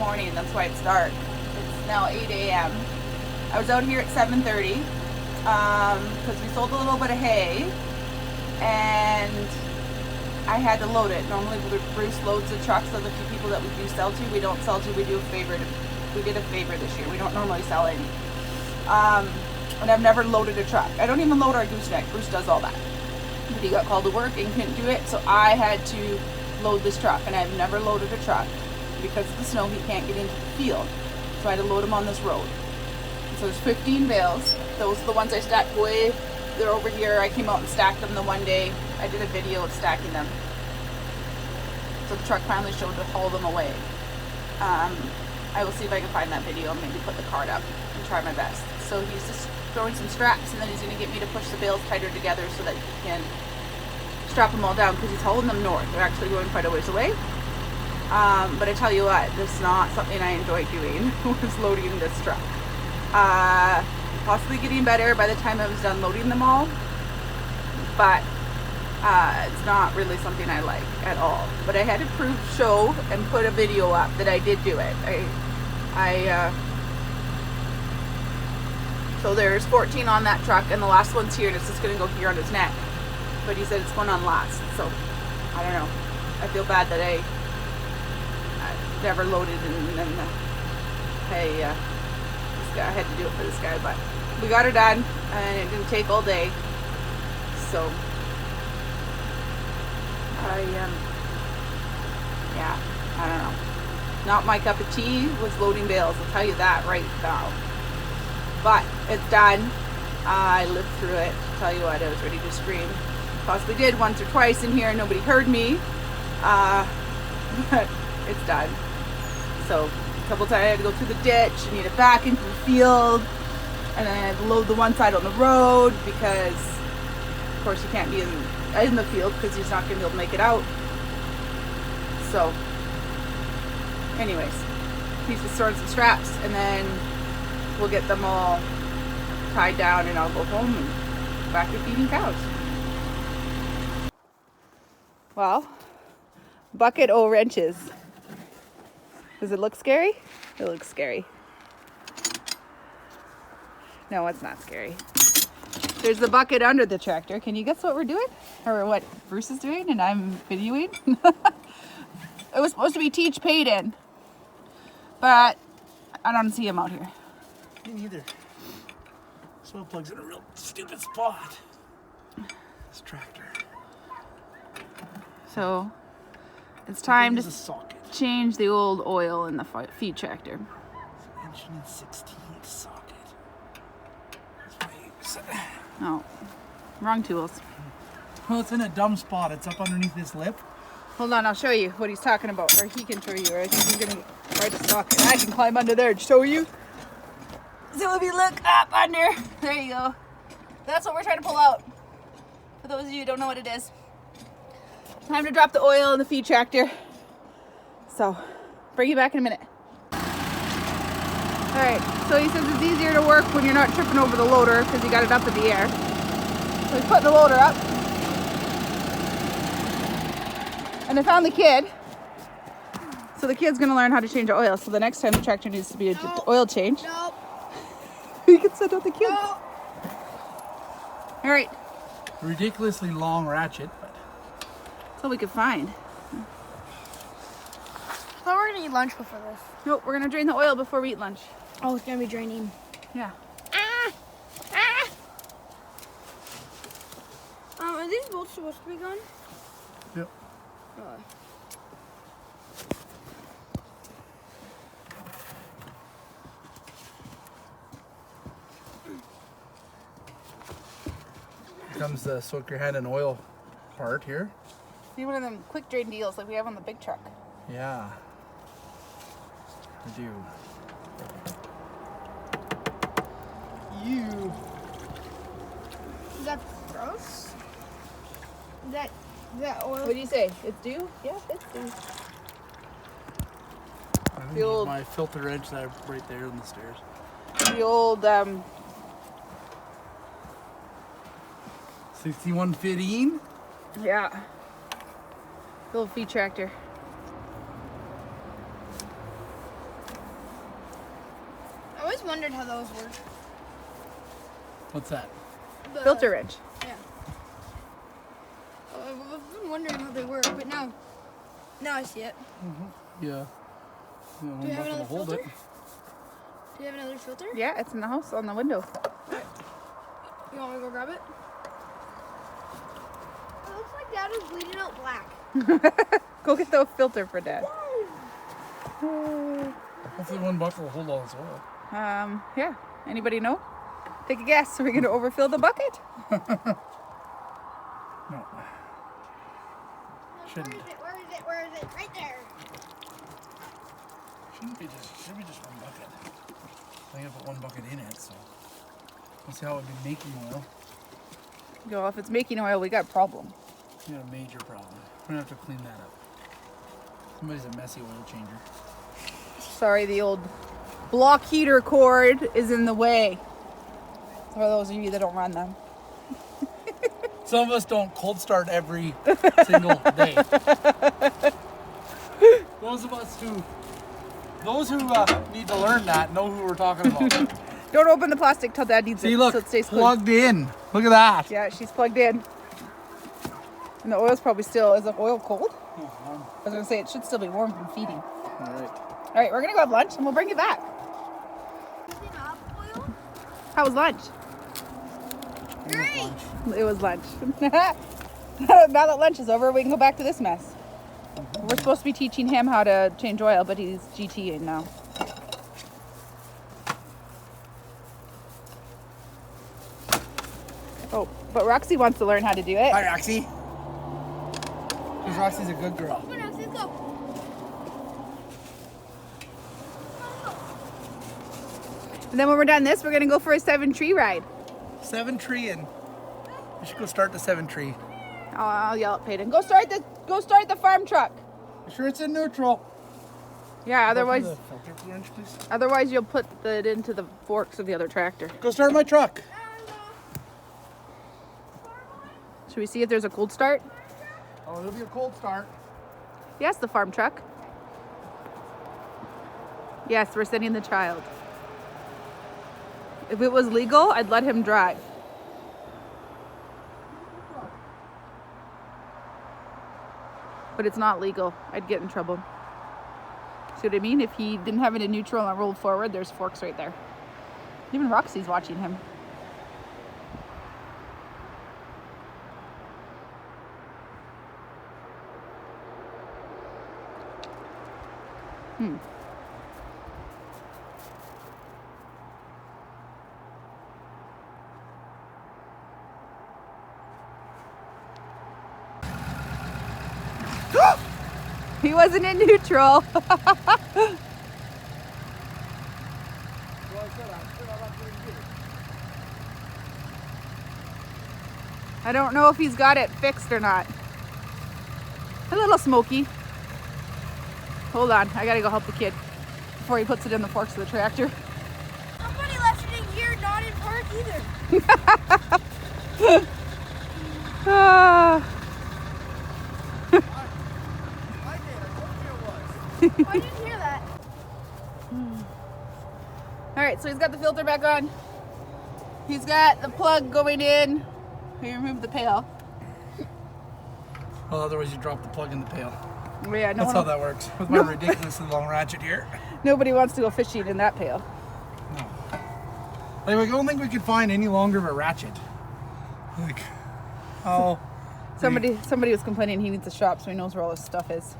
morning. That's why it's dark. It's now 8 a.m. I was out here at 7:30 because we sold a little bit of hay and I had to load it. Normally Bruce loads the trucks of the few people that we do sell to. We don't sell to, we do a favor. We did a favor this year. We don't normally sell any. And I've never loaded a truck. I don't even load our gooseneck. Bruce does all that. But he got called to work and couldn't do it, so I had to load this truck. And I've never loaded a truck. Because of the snow, he can't get into the field. So I had to load him on this road. So there's 15 bales. Those are the ones I stacked way. They're over here. I came out and stacked them the one day. I did a video of stacking them. So the truck finally showed to haul them away. I will see if I can find that video and maybe put the card up and try my best. So he's just throwing some straps and then he's going to get me to push the bales tighter together so that he can strap them all down because he's hauling them north. They're actually going quite a ways away. But I tell you what, this is not something I enjoy doing, was loading this truck. Possibly getting better by the time I was done loading them all, but it's not really something I like at all. But I had to show and put a video up that I did do it. So there's 14 on that truck and the last one's here and it's just going to go here on his neck. But he said it's going on last, so I don't know. I feel bad that I never loaded and then I had to do it for this guy, but we got her done and it didn't take all day. So I don't know. Not my cup of tea was loading bales, I'll tell you that right now. But it's done. I lived through it. I'll tell you what, I was ready to scream. Possibly did once or twice in here and nobody heard me. But it's done. So a couple times I had to go through the ditch and get it back into the field. And then I had to load the one side on the road because of course you can't be in the field because he's not going to be able to make it out. So anyways, he's just throwing some straps and then we'll get them all tied down and I'll go home and back to feeding cows. Well, bucket o' wrenches. Does it look scary? It looks scary. No, it's not scary. There's the bucket under the tractor. Can you guess what we're doing? Or what Bruce is doing and I'm videoing? It was supposed to be teach Peyton, but I don't see him out here. Me neither. Soil plug's in a real stupid spot. This tractor. So it's time to socket. change the old oil in the feed tractor. Engine 16 socket. Oh, wrong tools. Well, it's in a dumb spot. It's up underneath this lip. Hold on, I'll show you what he's talking about, or he can show you. Or I think he's gonna right to socket. I can climb under there and show you. So if you look up under, there you go. That's what we're trying to pull out. For those of you who don't know what it is. Time to drop the oil in the feed tractor. So, bring you back in a minute. Alright, so he says it's easier to work when you're not tripping over the loader because you got it up in the air. So he's putting the loader up. And I found the kid. So the kid's gonna learn how to change the oil. So the next time the tractor needs to be an oil change. Nope. You can send out the kids. Nope. Alright, Ridiculously long ratchet, but that's all we could find. I thought we were gonna eat lunch before this. Nope, we're gonna drain the oil before we eat lunch. Oh, it's gonna be draining. Yeah. Are these bolts supposed to be gone? yep. Here comes the soak your hand in oil part here. See one of them quick drain deals like we have on the big truck. Yeah. I do. You. Is that gross? Is that oil? What do you say? It's due? Yeah, it's due. I think The old- my filter wrench that right there on the stairs. The old 6115. yeah. The old feed tractor. always wondered how those work. What's that? The- Filter wrench. Yeah. I've been wondering how they work, but now I see it. Yeah. Do you have another filter? Do you have another filter? Yeah, it's in the house on the window. You want me to go grab it? It looks like Dad is bleeding out black. Go get the filter for Dad. Hopefully one bucket will hold all this oil. Yeah. Anybody know? Take a guess. Are we going to overfill the bucket? No. Shouldn't. Where is it? Where is it? Right there. Should be just one bucket. I think I put one bucket in it, so we'll see how it would be making oil. Well, if it's making oil, we got a problem. We got a major problem. We're gonna have to clean that up. Somebody's a messy oil changer. Sorry, the old block heater cord is in the way. For those of you that don't run them. Some of us don't cold start every single day. Those who need to learn that know who we're talking about. Don't open the plastic till Dad needs See, it. look, So it stays clean. plugged in. Look at that. Yeah, she's plugged in. And the oil's probably still, is the oil cold? I was gonna say it should still be warm from feeding. All right. All right, we're gonna go have lunch and we'll bring you back. How was lunch? Great. It was lunch. Now that lunch is over, we can go back to this mess. We're supposed to be teaching him how to change oil, but he's GTing now. Oh, but Roxy wants to learn how to do it. Hi, Roxy. Because Roxy's a good girl. Come on, Alex, let's go. And then when we're done this, we're gonna go for a 7-tree ride. 7-tree and we should go start the 7-tree. Oh, I'll yell at Peyton. Go start the farm truck. You sure it's in neutral? Yeah, otherwise Open the filter wrench, please. otherwise you'll put it into the forks of the other tractor. Go start my truck. Should we see if there's a cold start? Oh, it'll be a cold start. Yes, the farm truck. Yes, we're sending the child. If it was legal, I'd let him drive. But it's not legal. I'd get in trouble. See what I mean? If he didn't have it in neutral and rolled forward, there's forks right there. Even Roxy's watching him. He wasn't in neutral. I don't know if he's got it fixed or not. A little smoky. Hold on, I gotta go help the kid before he puts it in the forks of the tractor. Somebody left it in gear, not in park either. Ah. I didn't hear that. All right, so he's got the filter back on. He's got the plug going in. We removed the pail. Well, otherwise you drop the plug in the pail. Oh, yeah, That's how that works. With my ridiculously long ratchet here. nobody wants to go fishing in that pail. No. Like, I don't think we could find any longer of a ratchet. Like, oh. Somebody was complaining he needs a shop so he knows where all his stuff is.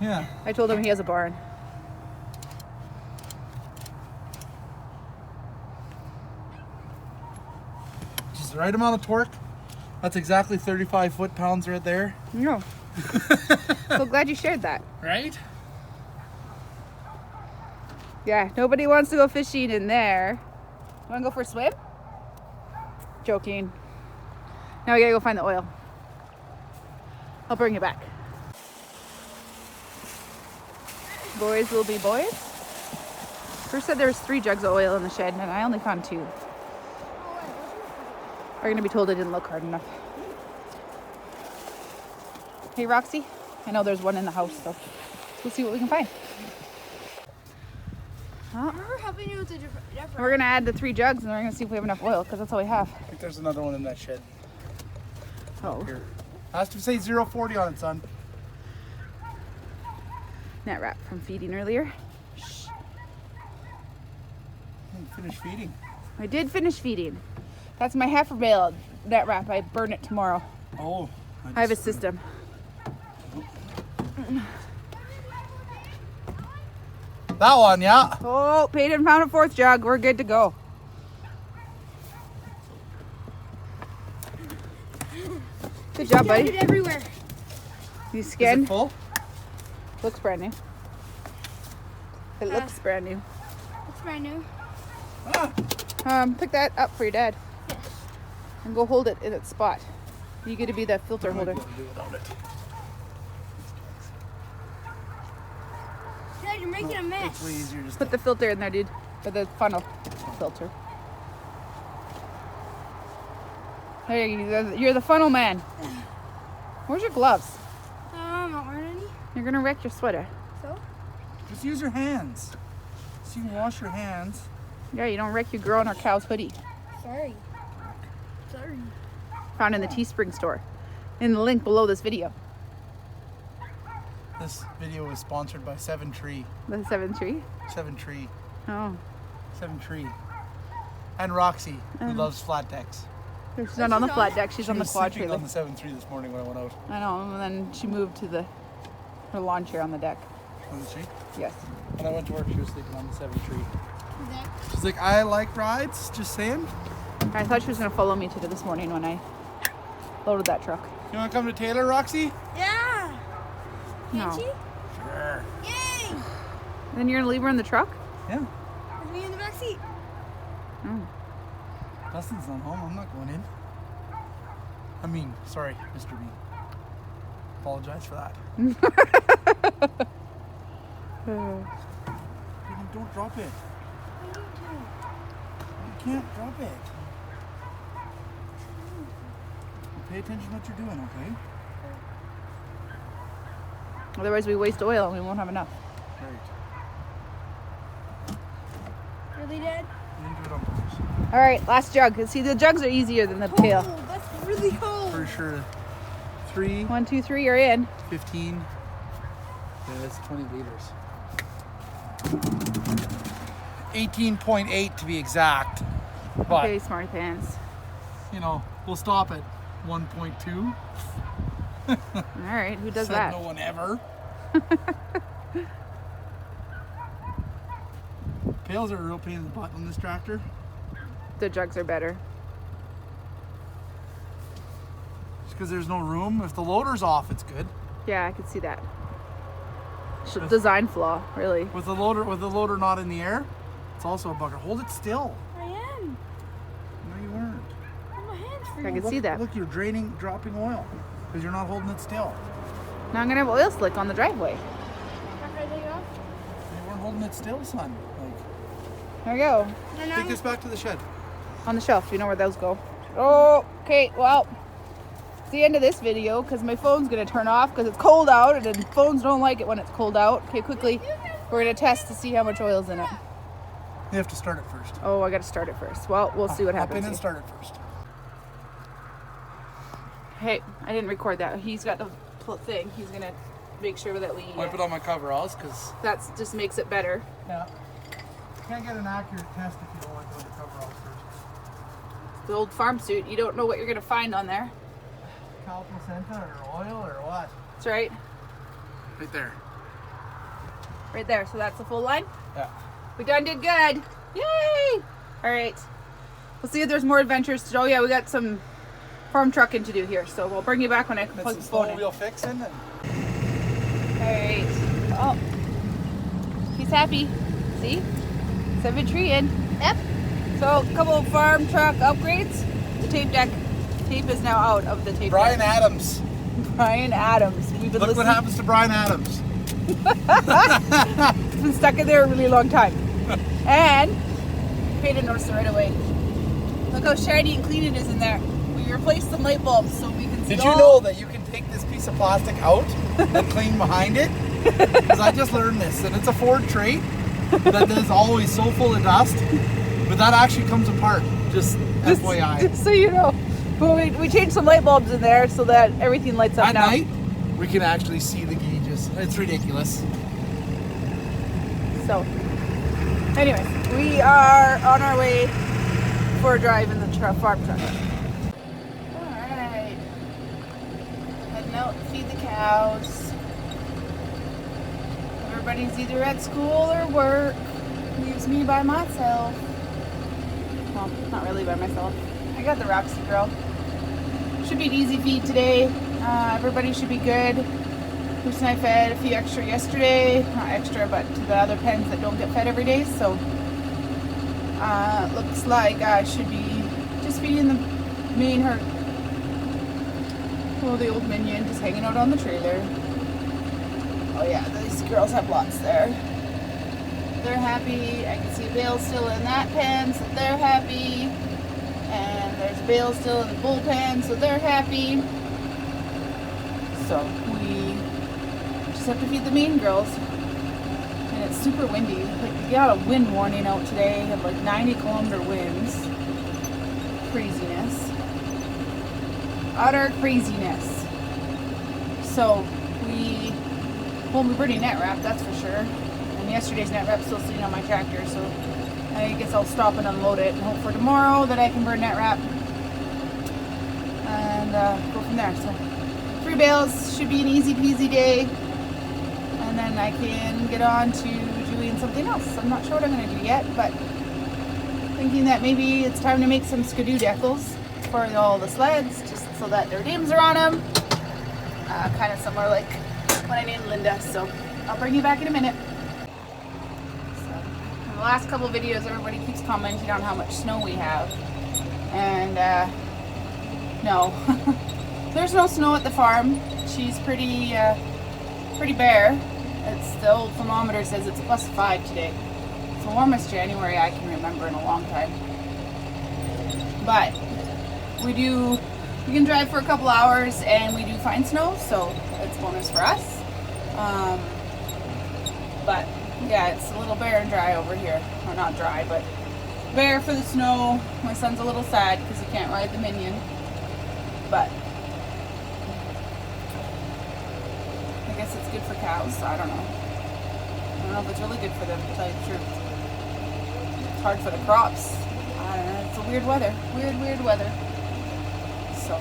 Yeah. I told him he has a barn. Just the right amount of torque. That's exactly 35 foot-pounds right there. No. So glad you shared that. Right? Yeah, nobody wants to go fishing in there. You want to go for a swim? Joking. Now we gotta go find the oil. I'll bring you back. Boys will be boys. First said there was 3 jugs of oil in the shed, and I only found 2. We're gonna be told I didn't look hard enough. Hey, Roxy, I know there's one in the house, so we'll see what we can find. Huh? Remember helping you with the different. We're gonna add the 3 jugs and we're gonna see if we have enough oil because that's all we have. I think there's another one in that shed. Oh, Here. Has to say 040 on it, son. net wrap from feeding earlier. Finish feeding. I did finish feeding. That's my heifer bale net wrap. I burn it tomorrow. Oh. I have a system. That one, yeah. Oh, paid and found a 4th jug. We're good to go. Good job, Scattered buddy. everywhere. You Is skin it full? looks brand new. It looks brand new. It's brand new. Pick that up for your dad. And go hold it in its spot. You get to be the filter holder. Dad, you're making a It's mess. way easier just Put the filter in there, dude. For the funnel filter. There you go. You're the funnel man. Where's your gloves? I'm not wearing any. You're gonna wreck your sweater. So? Just use your hands. So you can wash your hands. Yeah, you don't wreck your girl and her cow's hoodie. Sorry. Sorry. Found in the Teespring store. In the link below this video. This video was sponsored by Seven Tree. The 7 tree. Seven Tree. Oh. Seven Tree. And Roxy, who loves flat decks. She's not on the flat deck, she's She on the was quad sleeping trailer. on the 7-3 this morning when I went out. I know, and then she moved to her lawn chair on the deck. Wasn't she? Yes. When I went to work, she was sleeping on the 7-3. Zach. She's like, I like rides, just saying. I thought she was gonna follow me to this morning when I loaded that truck. You want to come to Taylor, Roxy? Yeah. No. Can't she? Sure. Yay! Then you're gonna leave her in the truck? Yeah. With me in the back seat. Oh. Dustin's not home. I'm not going in. I mean, sorry, Mr. B. Apologize for that. Don't drop it. You can't drop it. Pay attention to what you're doing, okay? Otherwise we waste oil and we won't have enough. Right. Really, Dad? You didn't do it on purpose. All right, last jug. See, the jugs are easier than the pail. Oh, that's really cold. For sure. 3, 1, 2, 3, you're in. 15. Yeah, that's 20 liters. 18.8 to be exact. But, Okay, smarty pants. you know, we'll stop at 1.2. All right, who does Said that? no one ever. Pails are a real pain in the butt on this tractor. The jugs are better. Just because there's no room. If the loader's off, it's good. Yeah, I could see that. Design flaw, really. With the loader not in the air, it's also a bugger. Hold it still. I am. No, you weren't. Hold my hands I free. can see that. Look, you're dropping oil because you're not holding it still. Now I'm gonna have oil slick on the driveway. After I take it off. You weren't holding it still, son. There we go. Then Take this back to the shed. On the shelf. You know where those go. Oh, okay. Well, it's the end of this video because my phone's gonna turn off because it's cold out, and then phones don't like it when it's cold out. Okay, quickly, we're gonna test to see how much oil's in it. You have to start it first. Oh, I gotta start it first. Well, we'll see what Hop happens. in and start it first. Hey, I didn't record that. He's got the thing. He's gonna make sure that we. Wipe it on my coveralls because That just makes it better. yeah, you can't get an accurate test if you don't wipe it on your coveralls first. The old farm suit. You don't know what you're gonna find on there. Cow placenta or oil or what? That's right. Right there. Right there. So that's the full line. Yeah. We done did good. Yay! All right. We'll see if there's more adventures to. Oh yeah, we got some farm trucking to do here. So we'll bring you back when I can plug That's the some phone in. All snowmobile fixing and right. Oh, he's happy. See? 7 tree in. Yep. So a couple of farm truck upgrades. The tape deck. Tape is now out of the tape Brian deck. Adams. Brian Adams. We've been Look what listening. happens to Brian Adams. It's been stuck in there a really long time. And paid to notice it right away. Look how shiny and clean it is in there. We replaced some light bulbs so we can see Did you know that you can take this piece of plastic out and clean behind it? Because I just learned this, and it's a Ford trait. that is always so full of dust, but that actually comes apart. Just FYI. Just so you know. But we changed some light bulbs in there so that everything lights up At now. night, we can actually see the gauges. It's ridiculous. So, anyways, we are on our way for a drive in the farm truck. Alright. Heading out to feed the cows. Everybody's either at school or work. Leaves me by myself. Well, not really by myself. I got the Roxy girl. Should be an easy feed today. Everybody should be good. Bruce and I fed a few extra yesterday. Not extra, but to the other pens that don't get fed every day. So, looks like I should be just feeding the main herd. Oh, the old minion just hanging out on the trailer. Oh yeah, these girls have lots there. They're happy. I can see a bale still in that pen, so they're happy. And there's a bale still in the bullpen, so they're happy. So we just have to feed the main girls. And it's super windy. Like, we got a wind warning out today of like 90-kilometer winds. Craziness. Utter craziness. So we won't be burning net wrap, that's for sure. And yesterday's net wrap's still sitting on my tractor, so I guess I'll stop and unload it and hope for tomorrow that I can burn net wrap and go from there. So 3 bales should be an easy peasy day, and then I can get on to doing something else. I'm not sure what I'm going to do yet, but thinking that maybe it's time to make some skidoo decals for all the sleds, just so that their names are on them. Kind of similar like when I named Linda, so I'll bring you back in a minute. In the last couple videos, everybody keeps commenting on how much snow we have, and no, there's no snow at the farm. She's pretty bare. It's the old thermometer says it's +5 today. It's the warmest January I can remember in a long time. But we can drive for a couple hours and we do find snow, so it's a bonus for us. But yeah, it's a little bare and dry over here. Or not dry, but bare for the snow. My son's a little sad because he can't ride the Minion. But I guess it's good for cows. I don't know. I don't know if it's really good for them, to tell you the truth. It's hard for the crops. I don't know. It's a weird weather. Weird weather. So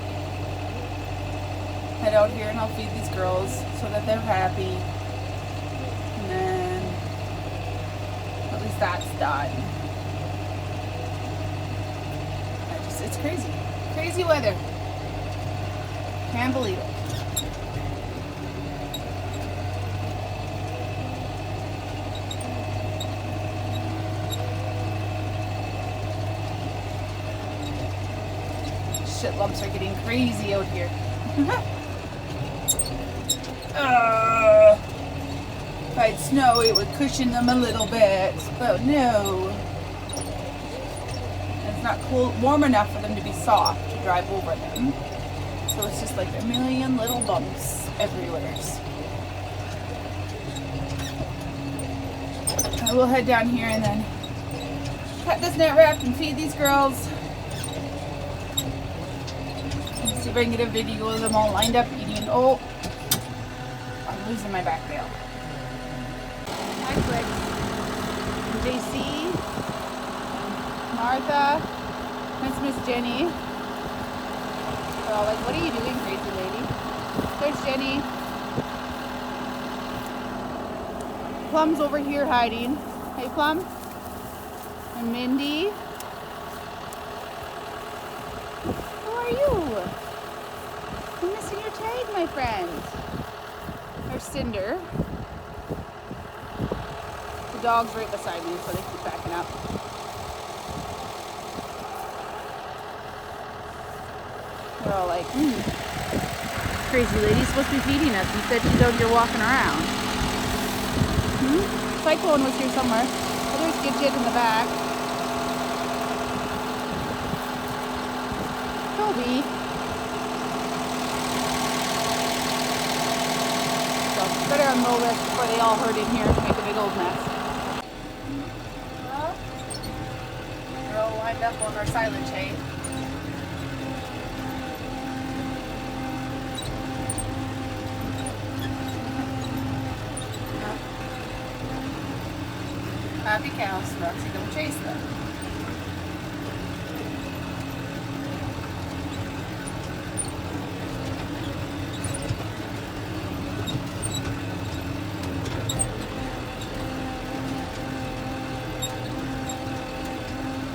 head out here and I'll feed these girls so that they're happy. And then at least that's done. It's crazy. Crazy weather. Can't believe it. Shit lumps are getting crazy out here. If I'd snow, it would cushion them a little bit, but no. And it's not cool, warm enough for them to be soft to drive over them. So it's just like a million little bumps everywhere. I will head down here and then cut this net wrap and feed these girls. See if I can get a video of them all lined up eating. Oh, I'm losing my back veil. Hi, Flex. JC, Martha, Miss Jenny. They're all like, what are you doing, crazy lady? There's Jenny. Plum's over here hiding. Hey, Plum. And Mindy. Who are you? I'm missing your tag, my friend. There's Cinder. The dog's right beside me, so they keep backing up. They're all like, crazy lady's supposed to be feeding us. You said she's out here walking around. Cyclone was here somewhere. Oh, there's Gidget in the back. Toby. So better unroll this before they all herd in here and make a big old mess. lined up on our silage hay. Happy cows, Roxy, don't chase them.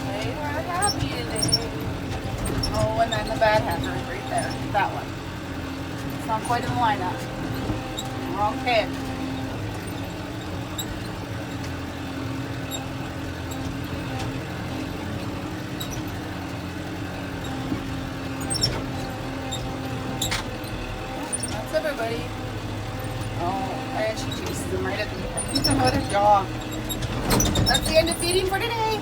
They were happy today. Oh, and then the bad heifer is right there. That one. It's not quite in the lineup. Wrong pin. That's everybody. Oh, and she chases them right at me. What a dog. That's the end of feeding for today.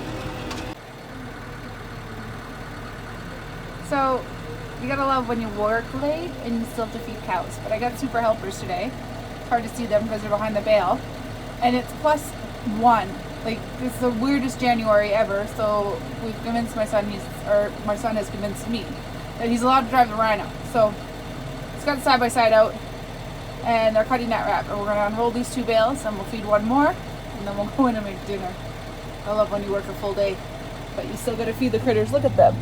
So, you gotta love when you work late and you still have to feed cows. But I got super helpers today. It's hard to see them because they're behind the bale. And it's +1. Like, this is the weirdest January ever. So, we've convinced my son, my son has convinced me that he's allowed to drive the Rhino. So, it's got the side-by-side out. And they're cutting that wrap. And we're gonna unroll these 2 bales and we'll feed 1 more. And then we'll go in and make dinner. I love when you work a full day. But you still gotta feed the critters. Look at them.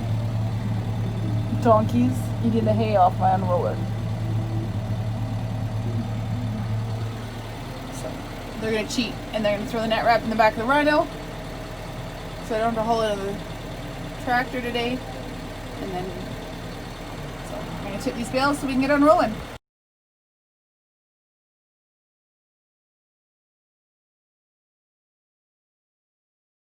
Donkeys eating the hay off my unroller. So they're gonna cheat and they're gonna throw the net wrap in the back of the Rhino. So I don't have to haul it on the tractor today. And then so I'm gonna tip these bales so we can get unrolling.